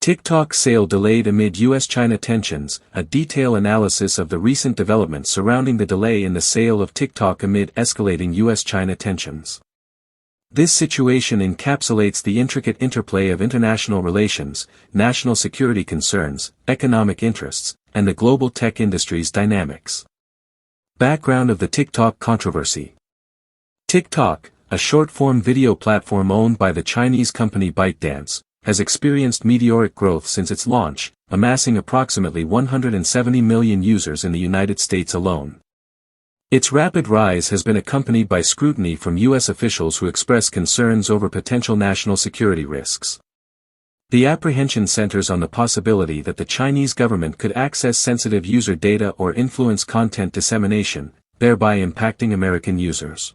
TikTok sale delayed amid US-China tensions. A detailed analysis of the recent developments surrounding the delay in the sale of TikTok amid escalating US-China tensions. This situation encapsulates the intricate interplay of international relations, national security concerns, economic interests, and the global tech industry's dynamics. Background of the TikTok controversy. TikTok, a short-form video platform owned by the Chinese company ByteDance, has experienced meteoric growth since its launch, amassing approximately 170 million users in the United States alone. Its rapid rise has been accompanied by scrutiny from U.S. officials who express concerns over potential national security risks. The apprehension centers on the possibility that the Chinese government could access sensitive user data or influence content dissemination, thereby impacting American users.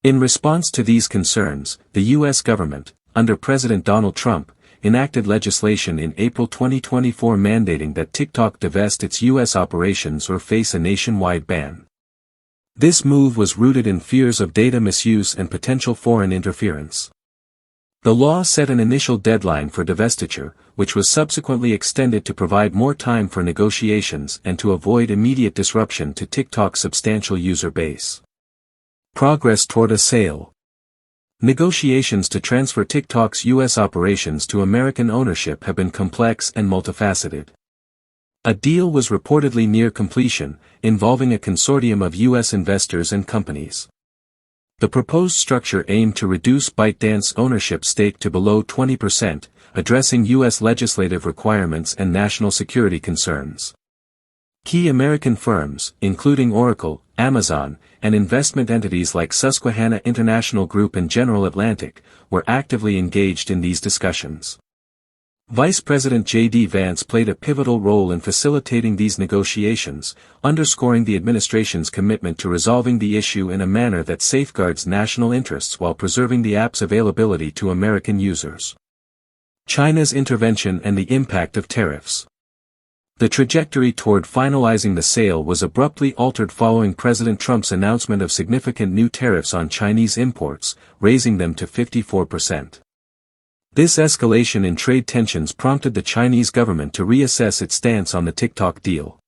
In response to these concerns, the U.S. government, under President Donald Trump, enacted legislation in April 2024 mandating that TikTok divest its U.S. operations or face a nationwide ban. This move was rooted in fears of data misuse and potential foreign interference. The law set an initial deadline for divestiture, which was subsequently extended to provide more time for negotiations and to avoid immediate disruption to TikTok's substantial user base. Progress toward a sale. Negotiations to transfer TikTok's U.S. operations to American ownership have been complex and multifaceted. A deal was reportedly near completion, involving a consortium of U.S. investors and companies. The proposed structure aimed to reduce ByteDance ownership stake to below 20%, addressing U.S. legislative requirements and national security concerns. Key American firms, including Oracle, Amazon, and investment entities like Susquehanna International Group and General Atlantic, were actively engaged in these discussions. Vice President J.D. Vance played a pivotal role in facilitating these negotiations, underscoring the administration's commitment to resolving the issue in a manner that safeguards national interests while preserving the app's availability to American users. China's intervention and the impact of tariffs. The trajectory toward finalizing the sale was abruptly altered following President Trump's announcement of significant new tariffs on Chinese imports, raising them to 54%. This escalation in trade tensions prompted the Chinese government to reassess its stance on the TikTok deal.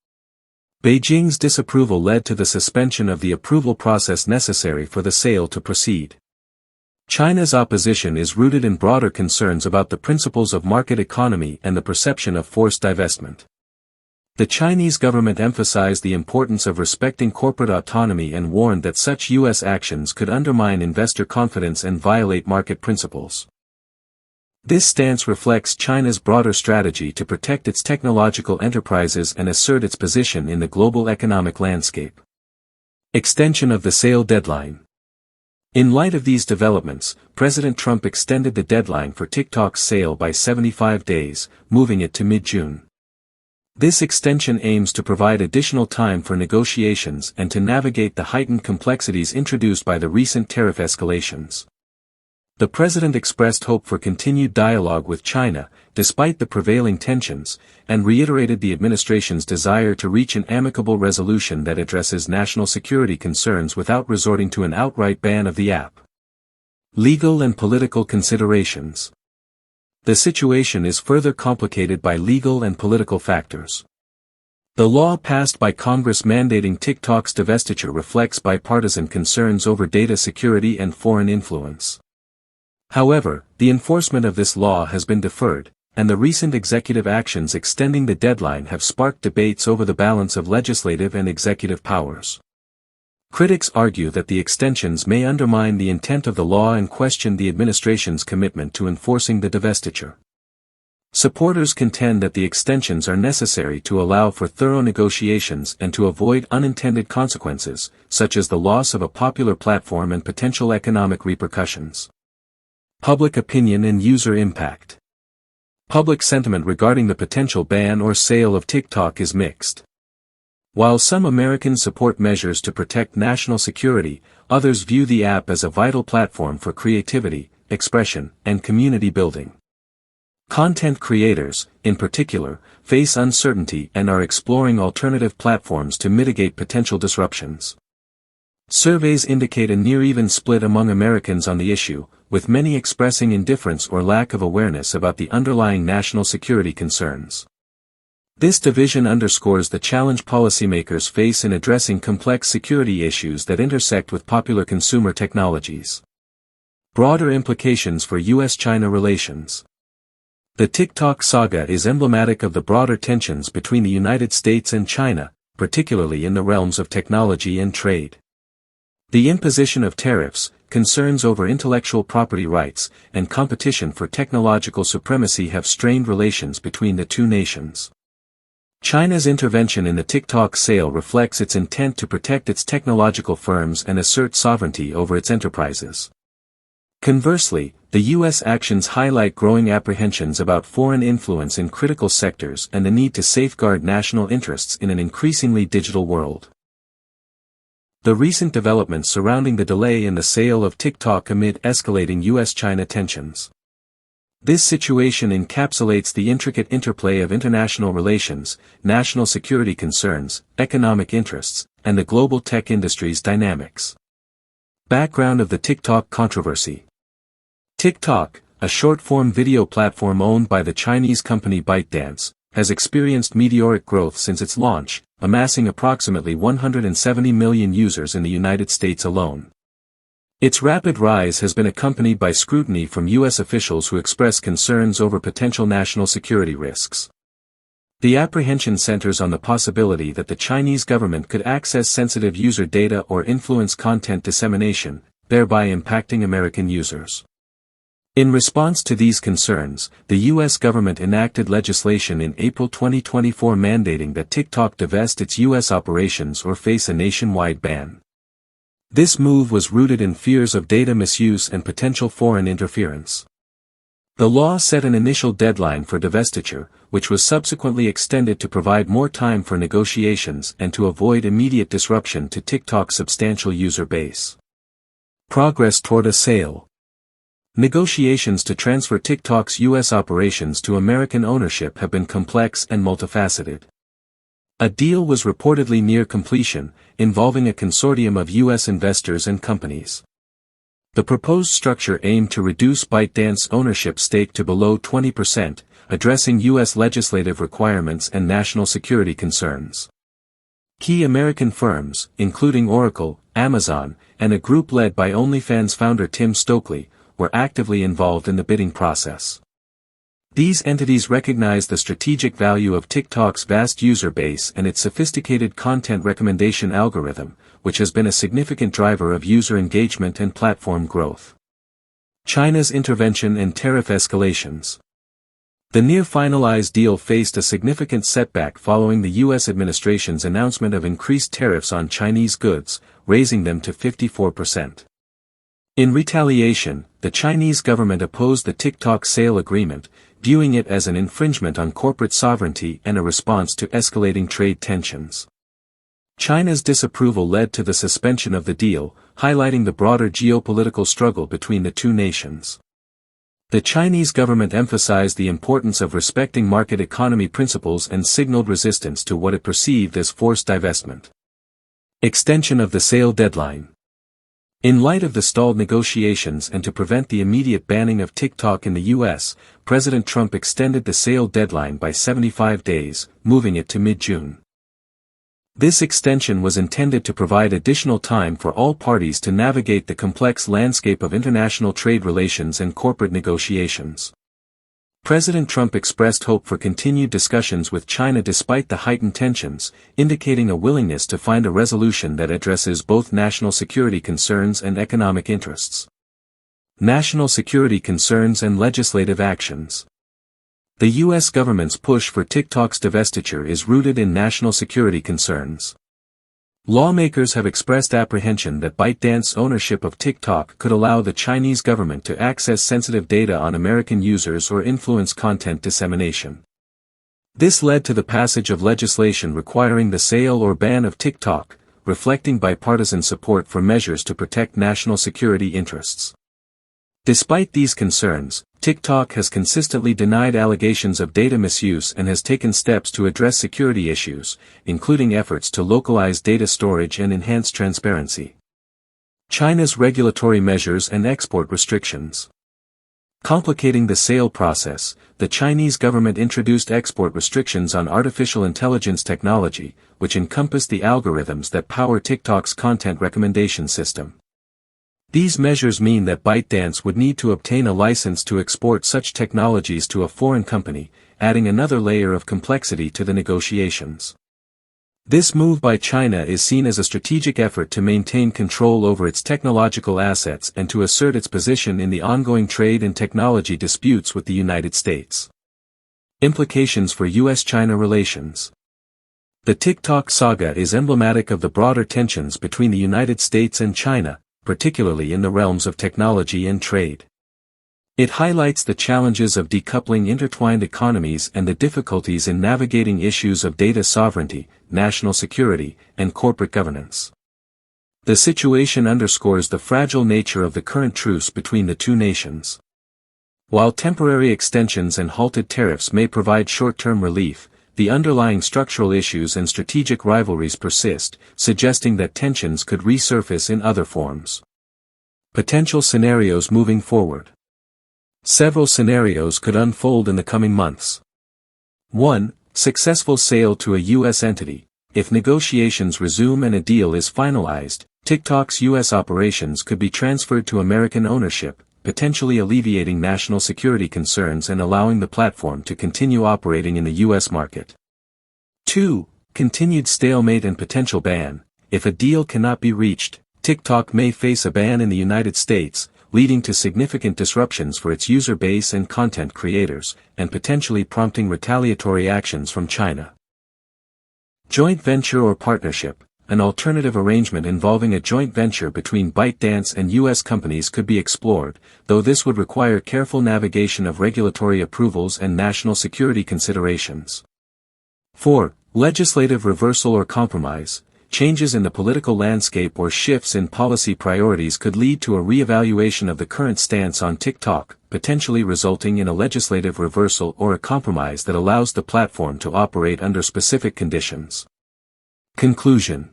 Beijing's disapproval led to the suspension of the approval process necessary for the sale to proceed. China's opposition is rooted in broader concerns about the principles of market economy and the perception of forced divestment. The Chinese government emphasized the importance of respecting corporate autonomy and warned that such U.S. actions could undermine investor confidence and violate market principles. This stance reflects China's broader strategy to protect its technological enterprises and assert its position in the global economic landscape. Extension of the sale deadline. In light of these developments, President Trump extended the deadline for TikTok's sale by 75 days, moving it to mid-June. This extension aims to provide additional time for negotiations and to navigate the heightened complexities introduced by the recent tariff escalations. The president expressed hope for continued dialogue with China, despite the prevailing tensions, and reiterated the administration's desire to reach an amicable resolution that addresses national security concerns without resorting to an outright ban of the app. Legal and political considerations. The situation is further complicated by legal and political factors. The law passed by Congress mandating TikTok's divestiture reflects bipartisan concerns over data security and foreign influence. However, the enforcement of this law has been deferred, and the recent executive actions extending the deadline have sparked debates over the balance of legislative and executive powers. Critics argue that the extensions may undermine the intent of the law and question the administration's commitment to enforcing the divestiture. Supporters contend that the extensions are necessary to allow for thorough negotiations and to avoid unintended consequences, such as the loss of a popular platform and potential economic repercussions. Public opinion and user impact. Public sentiment regarding the potential ban or sale of TikTok is mixed. While some Americans support measures to protect national security, others view the app as a vital platform for creativity, expression, and community building. Content creators, in particular, face uncertainty and are exploring alternative platforms to mitigate potential disruptions. Surveys indicate a near-even split among Americans on the issue, with many expressing indifference or lack of awareness about the underlying national security concerns. This division underscores the challenge policymakers face in addressing complex security issues that intersect with popular consumer technologies. Broader implications for U.S.-China relations. The TikTok saga is emblematic of the broader tensions between the United States and China, particularly in the realms of technology and trade. The imposition of tariffs, concerns over intellectual property rights, and competition for technological supremacy have strained relations between the two nations. China's intervention in the TikTok sale reflects its intent to protect its technological firms and assert sovereignty over its enterprises. Conversely, the U.S. actions highlight growing apprehensions about foreign influence in critical sectors and the need to safeguard national interests in an increasingly digital world. The recent developments surrounding the delay in the sale of TikTok amid escalating U.S.-China tensions. This situation encapsulates the intricate interplay of international relations, national security concerns, economic interests, and the global tech industry's dynamics. Background of the TikTok controversy. TikTok, a short-form video platform owned by the Chinese company ByteDance, has experienced meteoric growth since its launch, amassing approximately 170 million users in the United States alone. Its rapid rise has been accompanied by scrutiny from U.S. officials who express concerns over potential national security risks. The apprehension centers on the possibility that the Chinese government could access sensitive user data or influence content dissemination, thereby impacting American users. In response to these concerns, the U.S. government enacted legislation in April 2024 mandating that TikTok divest its U.S. operations or face a nationwide ban. This move was rooted in fears of data misuse and potential foreign interference. The law set an initial deadline for divestiture, which was subsequently extended to provide more time for negotiations and to avoid immediate disruption to TikTok's substantial user base. Progress toward a sale. Negotiations to transfer TikTok's U.S. operations to American ownership have been complex and multifaceted. A deal was reportedly near completion, involving a consortium of U.S. investors and companies. The proposed structure aimed to reduce ByteDance's ownership stake to below 20%, addressing U.S. legislative requirements and national security concerns. Key American firms, including Oracle, Amazon, and a group led by OnlyFans founder Tim Stokely, were actively involved in the bidding process. These entities recognize the strategic value of TikTok's vast user base and its sophisticated content recommendation algorithm, which has been a significant driver of user engagement and platform growth. China's intervention and tariff escalations. The near-finalized deal faced a significant setback following the U.S. administration's announcement of increased tariffs on Chinese goods, raising them to 54%. In retaliation, the Chinese government opposed the TikTok sale agreement, viewing it as an infringement on corporate sovereignty and a response to escalating trade tensions. China's disapproval led to the suspension of the deal, highlighting the broader geopolitical struggle between the two nations. The Chinese government emphasized the importance of respecting market economy principles and signaled resistance to what it perceived as forced divestment. Extension of the sale deadline. In light of the stalled negotiations and to prevent the immediate banning of TikTok in the U.S., President Trump extended the sale deadline by 75 days, moving it to mid-June. This extension was intended to provide additional time for all parties to navigate the complex landscape of international trade relations and corporate negotiations. President Trump expressed hope for continued discussions with China despite the heightened tensions, indicating a willingness to find a resolution that addresses both national security concerns and economic interests. National security concerns and legislative actions. The U.S. government's push for TikTok's divestiture is rooted in national security concerns. Lawmakers have expressed apprehension that ByteDance's ownership of TikTok could allow the Chinese government to access sensitive data on American users or influence content dissemination. This led to the passage of legislation requiring the sale or ban of TikTok, reflecting bipartisan support for measures to protect national security interests. Despite these concerns, TikTok has consistently denied allegations of data misuse and has taken steps to address security issues, including efforts to localize data storage and enhance transparency. China's regulatory measures and export restrictions. Complicating the sale process, the Chinese government introduced export restrictions on artificial intelligence technology, which encompassed the algorithms that power TikTok's content recommendation system. These measures mean that ByteDance would need to obtain a license to export such technologies to a foreign company, adding another layer of complexity to the negotiations. This move by China is seen as a strategic effort to maintain control over its technological assets and to assert its position in the ongoing trade and technology disputes with the United States. Implications for U.S.-China relations. The TikTok saga is emblematic of the broader tensions between the United States and China, particularly in the realms of technology and trade. It highlights the challenges of decoupling intertwined economies and the difficulties in navigating issues of data sovereignty, national security, and corporate governance. The situation underscores the fragile nature of the current truce between the two nations. While temporary extensions and halted tariffs may provide short-term relief, the underlying structural issues and strategic rivalries persist, suggesting that tensions could resurface in other forms. Potential scenarios moving forward. Several scenarios could unfold in the coming months. 1. Successful sale to a U.S. entity. If negotiations resume and a deal is finalized, TikTok's U.S. operations could be transferred to American ownership, potentially alleviating national security concerns and allowing the platform to continue operating in the U.S. market. 2. Continued stalemate and potential ban. If a deal cannot be reached, TikTok may face a ban in the United States, leading to significant disruptions for its user base and content creators, and potentially prompting retaliatory actions from China. Joint venture or partnership. An alternative arrangement involving a joint venture between ByteDance and U.S. companies could be explored, though this would require careful navigation of regulatory approvals and national security considerations. 4. Legislative reversal or compromise. Changes in the political landscape or shifts in policy priorities could lead to a re-evaluation of the current stance on TikTok, potentially resulting in a legislative reversal or a compromise that allows the platform to operate under specific conditions. Conclusion.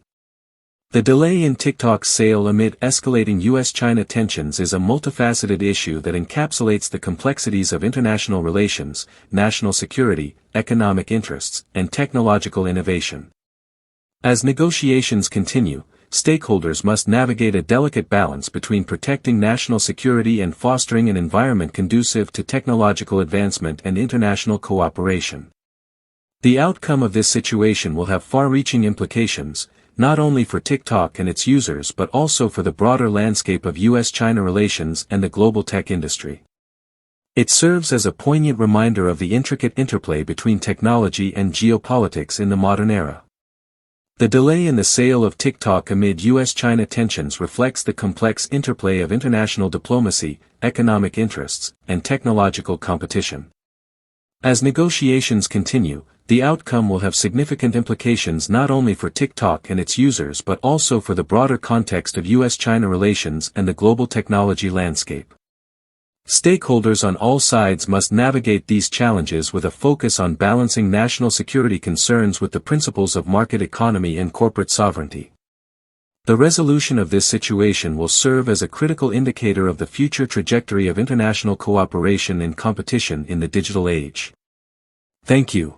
The delay in TikTok's sale amid escalating U.S.-China tensions is a multifaceted issue that encapsulates the complexities of international relations, national security, economic interests, and technological innovation. As negotiations continue, stakeholders must navigate a delicate balance between protecting national security and fostering an environment conducive to technological advancement and international cooperation. The outcome of this situation will have far-reaching implications, not only for TikTok and its users but also for the broader landscape of U.S.-China relations and the global tech industry. It serves as a poignant reminder of the intricate interplay between technology and geopolitics in the modern era. The delay in the sale of TikTok amid U.S.-China tensions reflects the complex interplay of international diplomacy, economic interests, and technological competition. As negotiations continue, the outcome will have significant implications not only for TikTok and its users but also for the broader context of U.S.-China relations and the global technology landscape. Stakeholders on all sides must navigate these challenges with a focus on balancing national security concerns with the principles of market economy and corporate sovereignty. The resolution of this situation will serve as a critical indicator of the future trajectory of international cooperation and competition in the digital age. Thank you.